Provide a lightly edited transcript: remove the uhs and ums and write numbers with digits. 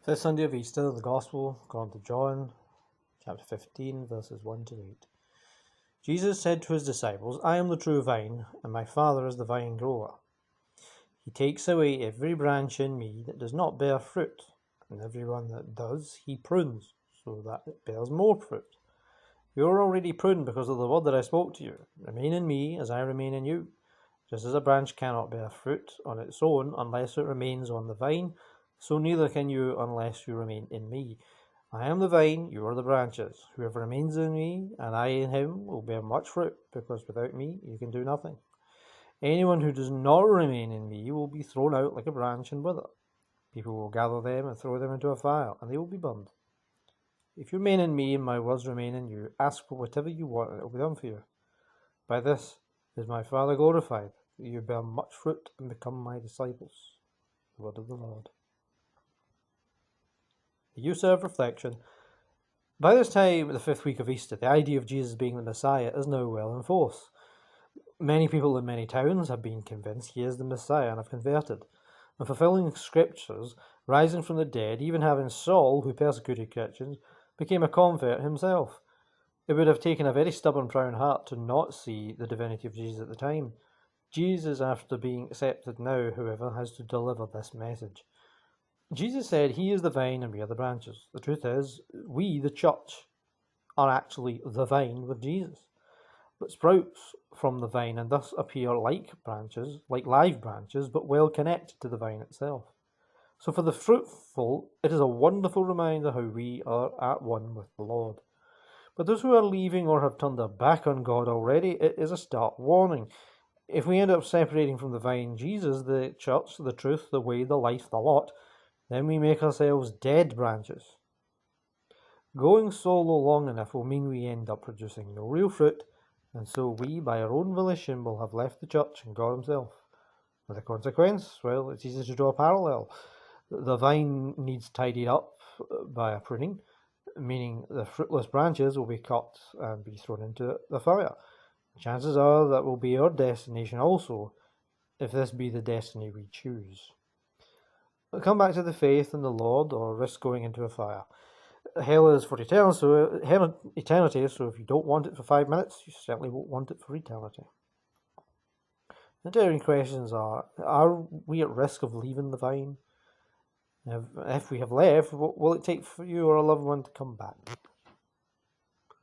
Fifth Sunday of Easter, the Gospel according to John, chapter 15, verses 1 to 8. Jesus said to his disciples, I am the true vine, and my Father is the vine grower. He takes away every branch in me that does not bear fruit, and every one that does he prunes, so that it bears more fruit. You are already pruned because of the word that I spoke to you. Remain in me as I remain in you. Just as a branch cannot bear fruit on its own unless it remains on the vine, so neither can you unless you remain in me. I am the vine, you are the branches. Whoever remains in me, and I in him, will bear much fruit, because without me you can do nothing. Anyone who does not remain in me will be thrown out like a branch and wither. People will gather them and throw them into a fire, and they will be burned. If you remain in me, and my words remain in you, ask for whatever you want, and it will be done for you. By this is my Father glorified, that you bear much fruit and become my disciples. The word of the Lord. The use of reflection. By this time, the fifth week of Easter, the idea of Jesus being the Messiah is now well in force. Many people in many towns have been convinced he is the Messiah and have converted. And fulfilling scriptures, rising from the dead, even having Saul, who persecuted Christians, became a convert himself. It would have taken a very stubborn, proud heart to not see the divinity of Jesus at the time. Jesus, after being accepted now, however, has to deliver this message. Jesus said he is the vine and we are the branches. The truth is, we, the church, are actually the vine with Jesus. But sprouts from the vine and thus appear like branches, like live branches, but well connected to the vine itself. So for the fruitful, it is a wonderful reminder how we are at one with the Lord. But those who are leaving or have turned their back on God already, it is a stark warning. If we end up separating from the vine, Jesus, the church, the truth, the way, the life, the lot, then we make ourselves dead branches. Going solo long enough will mean we end up producing no real fruit, and so we, by our own volition, will have left the church and God himself. With a consequence, well, it's easy to draw a parallel. The vine needs tidied up by a pruning, meaning the fruitless branches will be cut and be thrown into the fire. Chances are that will be our destination also, if this be the destiny we choose. Come back to the faith in the Lord, or risk going into a fire. Hell is for eternity, so if you don't want it for 5 minutes, you certainly won't want it for eternity. The daring questions are we at risk of leaving the vine? If we have left, what will it take for you or a loved one to come back?